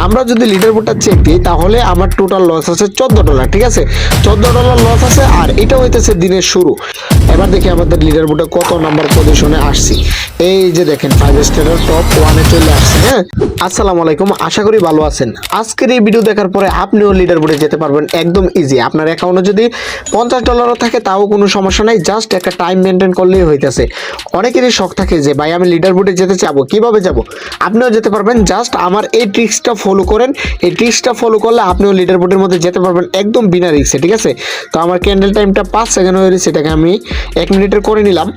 আমরা যদি লিডার বোর্ডটা চেক দিই তাহলে আমার টোটাল লস আছে $14, ঠিক আছে। $14 লস আছে, আর এটা হইতেছে দিনের শুরু। এবার দেখি আমাদের লিডার বোর্ডে কত নাম্বার পজিশনে আসছি। এই যে দেখেন 5 স্টারের টপ 1-এ চলে আসছে। হ্যাঁ, আসসালামু আলাইকুম, আশা করি ভালো আছেন। আজকের এই ভিডিও দেখার পরে আপনিও লিডার বোর্ডে যেতে পারবেন একদম ইজি। আপনার অ্যাকাউন্টে যদি $50 থাকে তাও কোনো সমস্যা নাই, জাস্ট একটা টাইম মেনটেন করলেই হইতেছে। অনেকেরই শখ থাকে যে ভাই আমি লিডার বোর্ডে যেতে চাবো, কিভাবে যাব? আপনিও যেতে পারবেন, জাস্ট আমার এই ট্রিক্সটা ফলো করেন। এই ট্রিক্সটা ফলো করলে আপনিও লিডার বোর্ডের মধ্যে যেতে পারবেন একদম বিনা রিস্কে, ঠিক আছে। তো আমার ক্যান্ডেল টাইমটা 5 সেকেন্ড হয়ে গেছে, সেটাকে আমি 1 মিনিটের করে নিলাম।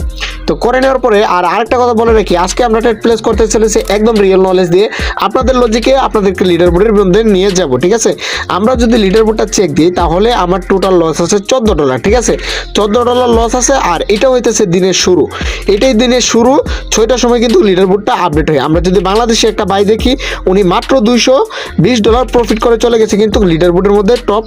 তো করে নেওয়ার পরে আর আরেকটা কথা বলে রাখি, আজকে আমরা ট্রেড প্লেস করতে চলেছি একদম রিয়েল নলেজ দিয়ে, আপনাদের লজিকে আপনাদেরকে লিডার বোর্ডের মধ্যে নিয়ে যাব, ঠিক আছে। আমরা যদি লিডার বোর্ডটা চেক দিই তাহলে আমার টোটাল লস আছে $14, ঠিক আছে। $14 লস আছে, আর এটা হইতেছে দিনের শুরু। এটাই দিনের শুরু, 6টার সময় কিন্তু লিডার বোর্ডটা আপডেট হয়। আমরা যদি বাংলাদেশে একটা বাই দেখি, উনি মাত্র $220 প্রফিট করে চলে গেছে কিন্তু লিডার বোর্ডের মধ্যে টপ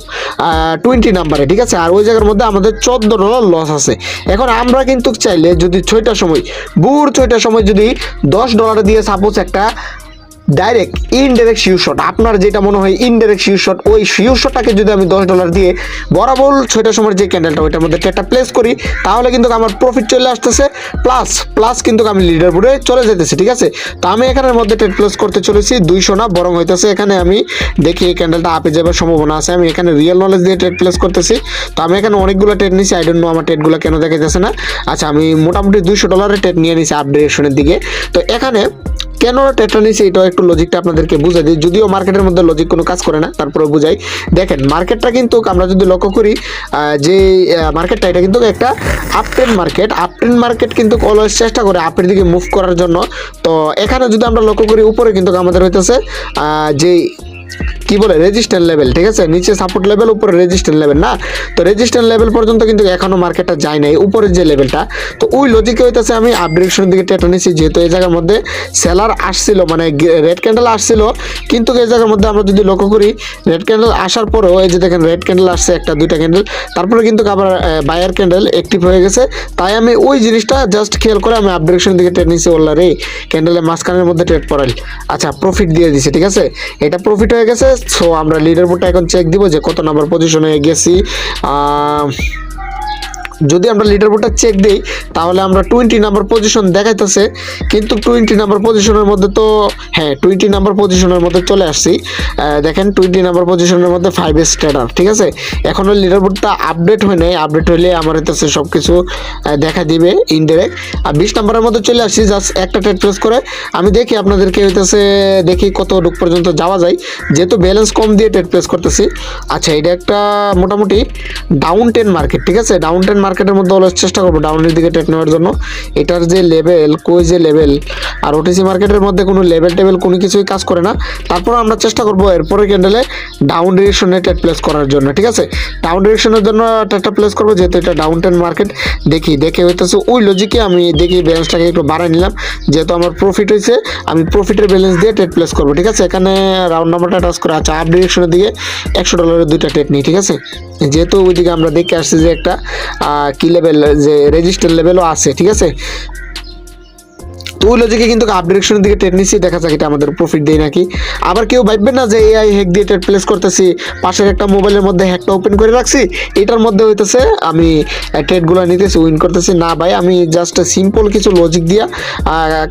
20 নাম্বারে, ঠিক আছে। আর ওই জায়গার মধ্যে আমাদের $14 লস আছে। এখন আমরা কিন্তু চাইলে যদি 6টার সময় ভোর 6টার সময় যদি $10 দিয়ে সাপোজ একটা ডাইরেক্ট ইনডাইরেক্ট শিওর শট, আপনার যেটা মনে হয় ইনডাইরেক্ট শিওর শট, ওই শিওর শটটাকে যদি আমি $10 দিয়ে বরাবর 6টার সময় যে ক্যান্ডেলটা ওইটার মধ্যে ট্রেডটা প্লেস করি, তাহলে কিন্তু আমার প্রফিট চলে আসতেছে প্লাস কিন্তু আমি লিডার বোর্ডে চলে যেতেছি, ঠিক আছে। তো আমি এখানের মধ্যে ট্রেড প্লেস করতে চলেছি 200 না, বরং হইতেছে এখানে আমি দেখি এই ক্যান্ডেলটা আপে যাবার সম্ভাবনা আছে। আমি এখানে রিয়েল নলেজ দিয়ে ট্রেড প্লেস করতেছি। তো আমি এখানে অনেকগুলো ট্রেড নিয়েছি, আই ডোন্ট নো আমার ট্রেডগুলো কেন দেখাইতেছে না। আচ্ছা, আমি মোটামুটি $200 ট্রেড নিয়ে নিয়েছি আপ ডিরেকশনের দিকে। তো এখানে কেন ট্রেডটা নিয়েছি এটাও একটু লজিকটা আপনাদেরকে বুঝাই দিই, যদিও মার্কেটের মধ্যে লজিক কোনো কাজ করে না, তারপরে বুঝাই। দেখেন মার্কেটটা কিন্তু আমরা যদি লক্ষ্য করি, যে মার্কেটটা এটা কিন্তু একটা আপট্রেন্ড মার্কেট কিন্তু অলওয়েজ চেষ্টা করে আপের দিকে মুভ করার জন্য। তো এখানে যদি আমরা লক্ষ্য করি, উপরে কিন্তু আমাদের হইতেছে যে কি বলে রেজিস্ট্যান্ট লেভেল, ঠিক আছে। নিচে সাপোর্ট লেভেল, উপরে রেজিস্ট্যান্ট লেভেল না। তো রেজিস্ট্যান্ট লেভেল পর্যন্ত কিন্তু এখনো মার্কেটটা যায় নাই, উপরের যে লেভেলটা। তো ওই লজিকে হইতেছে আমি আপ ডিরেকশনের দিকে টেটা নিয়েছি, যেহেতু এই জায়গার মধ্যে সেলার আসছিল, মানে রেড ক্যান্ডেল আসছিল। কিন্তু এই জায়গার মধ্যে আমরা যদি লক্ষ্য করি, রেড ক্যান্ডেল আসার পরেও এই যে দেখেন রেড ক্যান্ডেল আসছে একটা দুইটা ক্যান্ডেল, তারপরে কিন্তু আবার বায়ার ক্যান্ডেল অ্যাক্টিভ হয়ে গেছে। তাই আমি ওই জিনিসটা জাস্ট খেয়াল করে আমি আপ ডিরেকশনের দিকে ট্রেড নিয়েছি। ওল্লারে ক্যান্ডেলের মাঝখানের মধ্যে ট্রেড পড়াই, আচ্ছা প্রফিট দিয়ে দিছে, ঠিক আছে। এটা প্রফিট হয়ে গেছে। সো আমরা লিডার বোর্ডটা এখন চেক দিব যে কত নাম্বার পজিশনে গেছি। যদি আমরা লিডার বোর্ডটা চেক দিই তাহলে আমরা 20 নাম্বার পজিশন দেখাইতেছে, কিন্তু 20 নাম্বার পজিশনের মধ্যে তো হ্যাঁ 20 নাম্বার পজিশনের মধ্যে চলে আসছি। দেখেন 20 নাম্বার পজিশনের মধ্যে 5 স্ট্যাটার, ঠিক আছে। এখনও লিডার বোর্ডটা আপডেট হয় নাই, আপডেট হইলে আমার হইতেছে সব কিছু দেখা দিবে ইনডাইরেক্ট। আর 20 নাম্বারের মধ্যে চলে আসছি, জাস্ট একটা ট্রেড প্লেস করে আমি দেখি আপনাদেরকে হইতেছে দেখি কত ডুক পর্যন্ত যাওয়া যায়, যেহেতু ব্যালেন্স কম দিয়ে ট্রেড প্লেস করতেছি। আচ্ছা, এটা একটা মোটামুটি ডাউন 10 মার্কেট, ঠিক আছে। ডাউন 10 মার্কেটের মধ্যে অলওয়েজ চেষ্টা করবো ডাউনের দিকে ট্রেড নেওয়ার জন্য। এটার যে লেভেল যে লেভেল, আর ওটিসি মার্কেটের মধ্যে কোনো লেভেল টেবেল কোনো কিছুই কাজ করে না। তারপর আমরা চেষ্টা করবো এরপরে ক্যান্ডেলে ডাউন ডিরেকশনে ট্রেড প্লেস করার জন্য, ঠিক আছে। ডাউন ডিরেকশনের জন্য ট্রেডটা প্লেস করবো, যেহেতু এটা ডাউন 10 মার্কেট। দেখে হইতেছে ওই লজিকে আমি দেখি ব্যালেন্সটাকে একটু বাড়াই নিলাম, যেহেতু আমার প্রফিট হয়েছে আমি প্রফিটের ব্যালেন্স দিয়ে ট্রেড প্লেস করবো, ঠিক আছে। এখানে রাউন্ড নাম্বারটা টাচ করে আচ্ছা আপ ডিরেকশনের দিকে $100 দুইটা ট্রেড নিই, ঠিক আছে। যেহেতু ওইদিকে আমরা দেখে আসছি যে একটা কি লেভেল যে রেজিস্টার লেভেলও আছে, ঠিক আছে। তো ওই লজিকে কিন্তু আপ ডিরেকশনের দিকে ট্রেড নিচ্ছি, দেখা যাক এটা আমাদের প্রফিট দেয় নাকি। আবার কেউ ভাববেন না যে এআই হ্যাক দিয়ে ট্রেড প্লেস করতেছি, পাশের একটা মোবাইলের মধ্যে হ্যাকটা ওপেন করে রাখছি, এটার মধ্যে হইতেছে আমি ট্রেডগুলো নিতেছি, উইন করতেছি। না ভাই, আমি জাস্ট সিম্পল কিছু লজিক দিয়া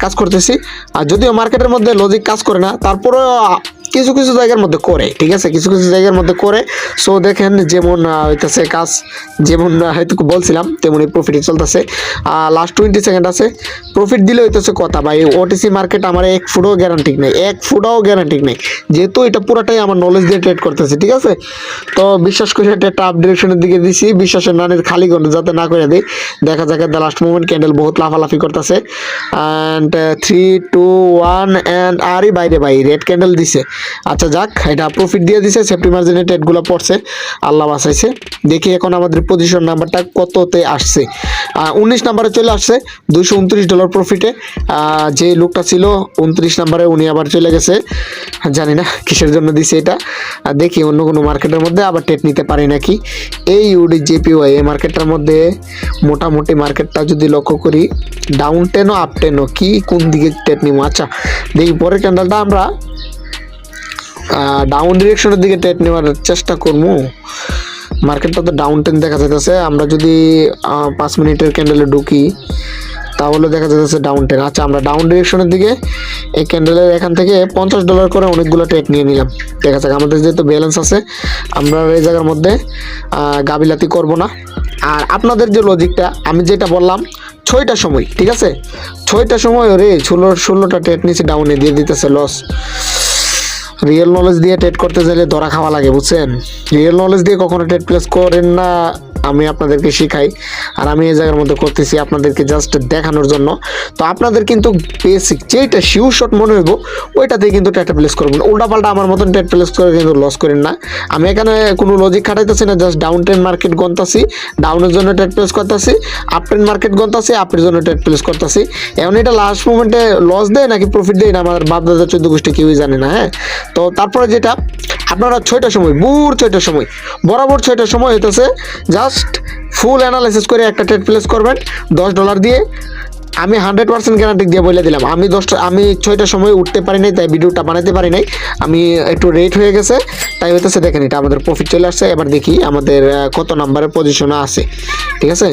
কাজ করতেছি। আর যদিও মার্কেটের মধ্যে লজিক কাজ করে না, তারপরেও কিছু কিছু জায়গার মধ্যে করে, ঠিক আছে, কিছু কিছু জায়গার মধ্যে করে। সো দেখেন যেমন হইতেছে কাজ, যেমন হয়তো বলছিলাম তেমনই প্রফিটে চলতেছে। লাস্ট 20 সেকেন্ড আছে, প্রফিট দিলে হইতেছে কথা ভাই। ওটিসি মার্কেট আমার 1 ফুটও গ্যারান্টি নেই, 1 ফুটও গ্যারান্টি নেই, যেহেতু এটা পুরোটাই আমার নলেজ দিয়ে ট্রেড করতেছে, ঠিক আছে। তো বিশ্বাস করে ট্রেডটা আপ ডিরেকশনের দিকে দিছি, বিশ্বাসের নানের খালি গন্ড যাতে না করে দিই। দেখা যাক দ্য লাস্ট মোমেন্ট ক্যান্ডেল বহুত লাফালাফি করতেছে। অ্যান্ড 3 2 1 অ্যান্ড আরই বাইরে ভাই রেড ক্যান্ডেল দিছে। আচ্ছা যাক, এটা প্রফিট দিয়ে দিছে, সেফটি মার্জিনে ট্রেডগুলো পড়ছে, আল্লাহ বাঁচাইছে। দেখি এখন আমাদের পজিশন নাম্বারটা কততে আসছে। 19 নাম্বারে চলে আসছে, $229 প্রফিটে। যে লোকটা ছিল 29 নাম্বারে, উনি আবার চলে গেছে, জানি না কিসের জন্য দিছে এটা। দেখি অন্য কোনো মার্কেটের মধ্যে আবার ট্রেড নিতে পারি নাকি। এই ইউডিজেপিওয়াই এই মার্কেটটার মধ্যে মোটামুটি মার্কেটটা যদি লক্ষ্য করি, ডাউন 10ও আপ 10ও কি কোন দিকে ট্রেড নিব। আচ্ছা দেখি পরের ক্যান্ডেলটা আমরা ডাউন ডিরেকশনের দিকে ট্রেড নেওয়ার চেষ্টা করবো। মার্কেটটা তো ডাউন ট্রেন দেখা যাইতেছে। আমরা যদি 5 মিনিটের ক্যান্ডেলে ঢুকি তাহলে দেখা যাচ্ছে ডাউন ট্রেন। আচ্ছা, আমরা ডাউন ডিরেকশনের দিকে এই ক্যান্ডেলের এখান থেকে $50 করে অনেকগুলো ট্রেড নিয়ে নিলাম। দেখা যাক, আমাদের যেহেতু ব্যালেন্স আছে আমরা এই জায়গার মধ্যে গাবিলাতি করব না। আর আপনাদের যে লজিকটা আমি যেটা বললাম 6টার সময়, ঠিক আছে, 6টার সময় রে 16টা ট্রেড নিচে ডাউনে দিয়ে দিতেছে লস। রিয়েল নলেজ দিয়ে ট্রেড করতে চাইলে ধরা খাওয়া লাগে, বুঝছেন? রিয়েল নলেজ দিয়ে কখনো ট্রেড প্লেস করেন না, আমি আপনাদেরকে শিখাই। আর আমি এই জায়গার মধ্যে করতেছি আপনাদেরকে জাস্ট দেখানোর জন্য। তো আপনাদের কিন্তু বেসিক যেটা শিউ শট মনে হইব ওইটাতেই কিন্তু ট্রেড প্লেস করবেন। উল্টাপাল্টা আমার মতন ট্রেড প্লেস করে কিন্তু লস করেন না। আমি এখানে কোনো লজিক খাটাইতেছি না, জাস্ট ডাউন ট্রেন মার্কেট গন্তাছি, ডাউনের জন্য ট্রেড প্লেস করতেছি, আপ ট্রেন মার্কেট গন্তাছি, আপের জন্য ট্রেড প্লেস করতেছি। এখন এটা লাস্ট মোমেন্টে লস দেয় নাকি প্রফিট দেয় না আমার বাপ দাদা 14 গোষ্ঠী কেউই জানে না। হ্যাঁ, তো তারপরে যেটা আপনারা 6টার সময়, 6টার সময় বরাবর 6টার সময় হইতেছে জাস্ট ফুল অ্যানালাইসিস করে একটা ট্রেড প্লেস করবেন $10 দিয়ে। আমি 100% গ্যারান্টি দিয়ে বলে দিলাম। আমি 6টার সময় উঠতে পারি নাই, তাই ভিডিওটা বানাতে পারি নাই। আমি একটু রেট হয়ে গেছে, তাই হইতেছে দেখেন এটা আমাদের প্রফিট চলে আসছে। এবার দেখি আমাদের কত নাম্বারের পজিশনে আছে, ঠিক আছে।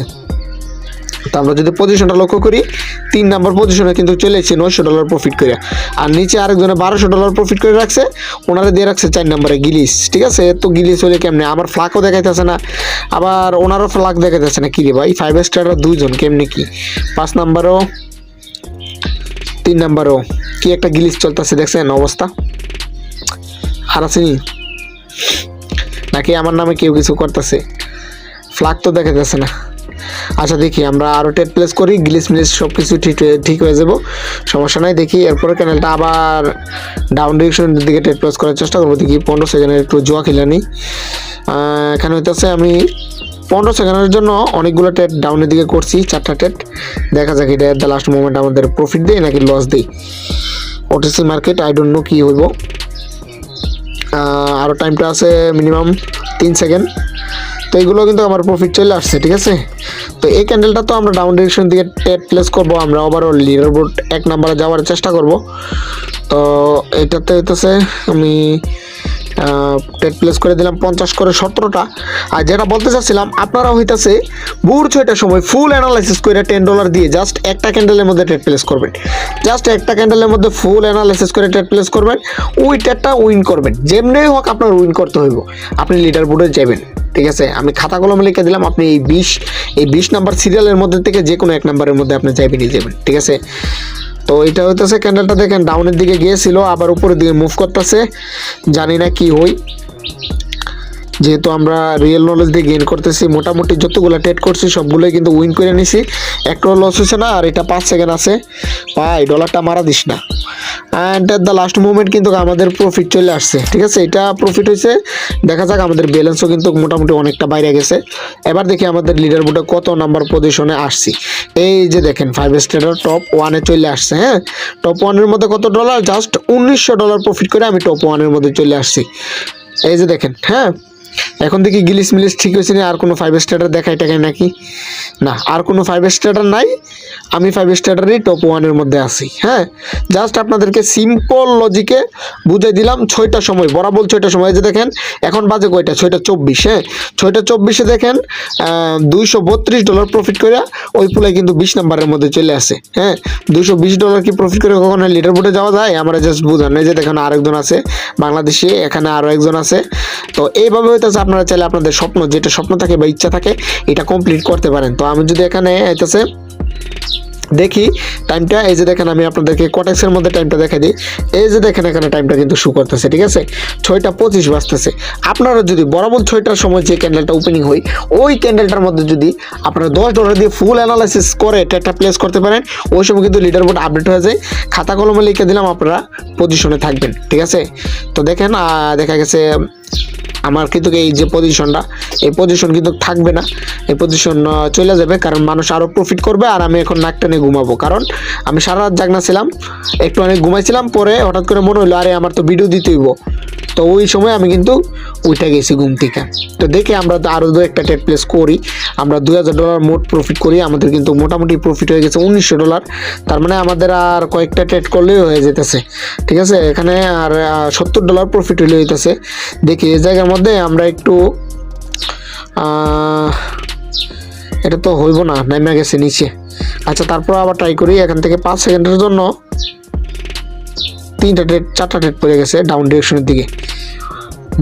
তো আমরা যদি পজিশনটা লক্ষ্য করি 3 নাম্বার পজিশনে কিন্তু চলে এসেছে $900 প্রফিট করে। আর নিচে আরেকজনে $1200 প্রফিট করে রাখছে, ওনারা দিয়ে রাখছে 4 নাম্বারে গিলিস, ঠিক আছে। তো গিলিস হলে কেমনে, আমার ফ্লাকও দেখাইতেছে না, আবার ওনারও ফ্লাক দেখাইতেছে না। কি রে ভাই, 5 স্টাররা 2 জন কেমনে কি, 5 নাম্বারও 3 নাম্বারও কি একটা গিলিস চলতেছে, দেখছেন অবস্থা। আর আসেনি নাকি আমার নামে কেউ কিছু করতেছে, ফ্লাক তো দেখাইতেছে না। আচ্ছা দেখি আমরা আরও ট্রেড প্লেস করি, গ্লিচ মিলিচ সব কিছু ঠিক হয়ে যাব, সমস্যা নাই। দেখি এরপরে ক্যানেলটা আবার ডাউন ডিরেকশনের দিকে ট্রেড প্লেস করার চেষ্টা করবো। দেখি 15 সেকেন্ডের একটু জোয়া খেলে নিই। এখানে হইতেছে আমি 15 সেকেন্ডের জন্য অনেকগুলো ট্রেড ডাউনের দিকে করছি, 4টা ট্রেড। দেখা যাক এটা দ্য লাস্ট মোমেন্ট আমাদের প্রফিট দেয় নাকি লস দেয়। OTC market I don't know কী হইব। আরও টাইমটা আছে মিনিমাম 3 সেকেন্ড। তো এইগুলো কিন্তু আমার প্রফিট চলে আসছে, ঠিক আছে। তো এই ক্যান্ডেলটা তো আমরা ডাউন ডিরেকশন দিকে ট্রেড প্লেস করবো। আমরা ওভারঅল লিডার বোর্ড 1 নাম্বারে যাওয়ার চেষ্টা করব। তো এটাতে হইতেছে আমি ট্রেড প্লেস করে দিলাম 50 করে 17টা। আর যেটা বলতে চাচ্ছিলাম, আপনারা হইতেছে 6টার সময় ফুল অ্যানালাইসিস করে $10 দিয়ে জাস্ট একটা ক্যান্ডেলের মধ্যে ট্রেড প্লেস করবেন। জাস্ট একটা ক্যান্ডেলের মধ্যে ফুল অ্যানালাইসিস করে ট্রেড প্লেস করবেন, ওই ট্রেডটা উইন করবেন। যেমনি হোক আপনার উইন করতে হইব, আপনি লিডার বোর্ডে যাবেন, ঠিক আছে। আমি খাতা কলমে লিখে দিলাম, আপনি এই 20 নাম্বার সিরিয়ালের মধ্যে থেকে যে কোনো 1 নাম্বারের মধ্যে আপনি যাবেনই যাবেন, ঠিক আছে। তো এটা হইতেছে ক্যান্ডেলটা দেখেন ডাউনের দিকে গিয়েছিল, আবার উপরের দিকে মুভ করতেছে, জানি না কি হই। যেহেতু আমরা রিয়েল নলেজ দিয়ে গেইন করতেছি, মোটামুটি যতগুলো ট্রেড করছি সবগুলোই কিন্তু উইন করে নিছি, একটাও লস হচ্ছে না। আর এটা 5 সেকেন্ড আছে, ভাই ডলারটা মারা দিস না। And at the last moment কিন্তু আমাদের প্রফিট চলে আসছে, ঠিক আছে। এটা প্রফিট হয়েছে, দেখা যাক আমাদের ব্যালেন্সও কিন্তু মোটামুটি অনেকটা বাইরে গেছে। এবার দেখি আমাদের লিডার বোর্ডে কত নাম্বার পজিশনে আসছি। এই যে দেখেন 5 স্টারের টপ 1-এ চলে আসছে। হ্যাঁ, টপ 1-এর মধ্যে কত ডলার, জাস্ট $1900 প্রফিট করে আমি টপ 1-এর মধ্যে চলে আসছি। এই যে দেখেন। হ্যাঁ, এখন দেখি গিলিস মিলিস ঠিক হয়েছে না, আর কোনো 5 স্টার দেখাই টাকাই নাকি না, আর কোনো 5 স্টার নাই। আমি 5 স্টারেরই টপ 1-এর মধ্যে আছি। হ্যাঁ, জাস্ট আপনাদেরকে সিম্পল লজিকে বুঝাই দিলাম। 6টার সময় বরাবর 6টার সময়, যে দেখেন এখন বাজে কয়টা, 6:24। হ্যাঁ, 6:24-এ দেখেন $232 প্রফিট করে ওই পুলাই কিন্তু 20 নাম্বারের মধ্যে চলে আসে। হ্যাঁ, $220 কি প্রফিট করে কখনো লিডার বোর্ডে যাওয়া যায়? আমরা জাস্ট বুঝান। এই যে দেখেন আরেকজন আছে বাংলাদেশি, এখানে আরও একজন আছে। তো এইভাবে হইতেছে আপনারা চাইলে আপনাদের স্বপ্ন, যেটা স্বপ্ন থাকে বা ইচ্ছা থাকে, এটা কমপ্লিট করতে পারেন। তো আমি যদি এখানে হইতেছে দেখি টাইমটা, এই যে দেখেন আমি আপনাদেরকে কটেক্সের মধ্যে টাইমটা দেখাই দিই। এই যে দেখেন এখানে টাইমটা কিন্তু শো করতেছে, ঠিক আছে, 6:25 বাজতেছে। আপনারা যদি বরাবর 6টার সময় যে ক্যান্ডেলটা ওপেনিং হয়, ওই ক্যান্ডেলটার মধ্যে যদি আপনারা $10 দিয়ে ফুল অ্যানালাইসিস করে ট্রেডটা প্লেস করতে পারেন, ওই সময় কিন্তু লিডার বোর্ড আপডেট হয়ে যায়। খাতা কলমে লিখে দিলাম, আপনারা পজিশনে থাকবেন, ঠিক আছে। তো দেখেন দেখা গেছে আমার কিন্তু এই যে পজিশনটা, এই পজিশন কিন্তু থাকবে না, এই পজিশন চলে যাবে, কারণ মানুষ আরও প্রফিট করবে। আর আমি এখন নাক টেনে ঘুমাবো, কারণ আমি সারা রাত জাগনা ছিলাম, একটু অনেক ঘুমাইছিলাম, পরে হঠাৎ করে মনে হলো আরে আমার তো ভিডিও দিতে হইব। তো ওই সময় আমি কিন্তু উঠে গেছি ঘুম থেকে। তো দেখে আমরা আরও একটা ট্রেড প্লেস করি, আমরা $2000 মোট প্রফিট করি। আমাদের কিন্তু মোটামুটি প্রফিট হয়ে গেছে $1900। তার মানে আমাদের আর কয়েকটা ট্রেড করলেই হয়ে যেতেছে, ঠিক আছে। এখানে আর $70 প্রফিট হলে হইতেছে। দেখি এই জায়গার মধ্যে আমরা একটু এটা তো হইব না, নেমে গেছে নিচে। আচ্ছা তারপর আবার ট্রাই করি। এখান থেকে 5 সেকেন্ডের জন্য 4টা ট্রেড পড়ে গেছে ডাউন ডিরেকশনের দিকে।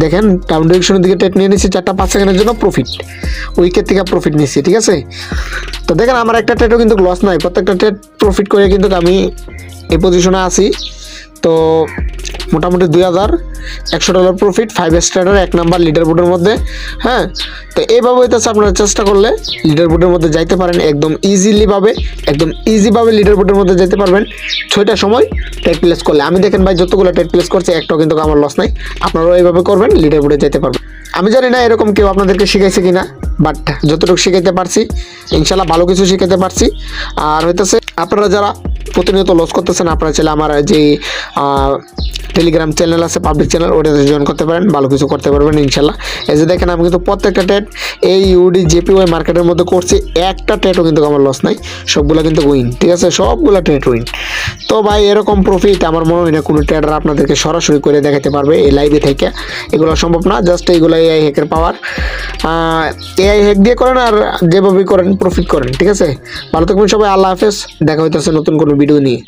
দেখেন ডাউন ডিরেকশনের দিকে ট্রেড নিয়ে নিচ্ছি 4টা 5 সেকেন্ডের জন্য প্রফিট, উইকেট থেকে প্রফিট নিচ্ছি, ঠিক আছে। তো দেখেন আমার একটা ট্রেডও কিন্তু লস নাই, প্রত্যেকটা ট্রেড প্রফিট করে কিন্তু আমি এই পজিশনে আছি। তো মোটামুটি $2100 প্রফিট, 5 স্টারের 1 নাম্বার লিডার বোর্ডের মধ্যে। হ্যাঁ, তো এইভাবে হইতেছে আপনারা চেষ্টা করলে লিডার বোর্ডের মধ্যে যাইতে পারেন একদম ইজিভাবে লিডার বোর্ডের মধ্যে যেতে পারবেন 6টার সময় ট্রেড প্লেস করলে। আমি দেখেন ভাই যতগুলো ট্রেড প্লেস করছে একটাও কিন্তু আমার লস নাই। আপনারাও এইভাবে করবেন, লিডার বোর্ডে যেতে পারবেন। আমি জানি না এরকম কেউ আপনাদেরকে শিখাইছে কিনা, বাট যতটুকু শিখাইতে পারছি ইনশাল্লাহ ভালো কিছু শিখাইতে পারছি। আর হইতেছে আপনারা যারা প্রতিনিয়ত লস করতেছেন, আপনারা চাইলে আমার যে টেলিগ্রাম চ্যানেল আছে, পাবলিক চ্যানেল, ওটাতে জয়েন করতে পারেন, ভালো কিছু করতে পারবেন ইনশাল্লাহ। এই যে দেখেন আমি কিন্তু প্রত্যেকটা ট্রেড এই ইউডি জেপিওয়াই মার্কেটের মধ্যে করছি, একটা ট্রেডও কিন্তু আমার লস নাই, সবগুলো কিন্তু উইন, ঠিক আছে, সবগুলো ট্রেড উইন। তো ভাই এরকম প্রফিট আমার মনে হয় না কোনো ট্রেডার আপনাদেরকে সরাসরি করে দেখাতে পারবে এই লাইভে থেকে। এগুলো সম্ভব না, জাস্ট এইগুলো এআই হ্যাকের পাওয়ার। এআই হ্যাক দিয়ে করেন আর যেভাবে করেন প্রফিট করেন, ঠিক আছে। ভালো থাকবেন সবাই, আল্লাহ হাফেজ, দেখা হইতেছে নতুন কোনো ভিডিও নিয়ে।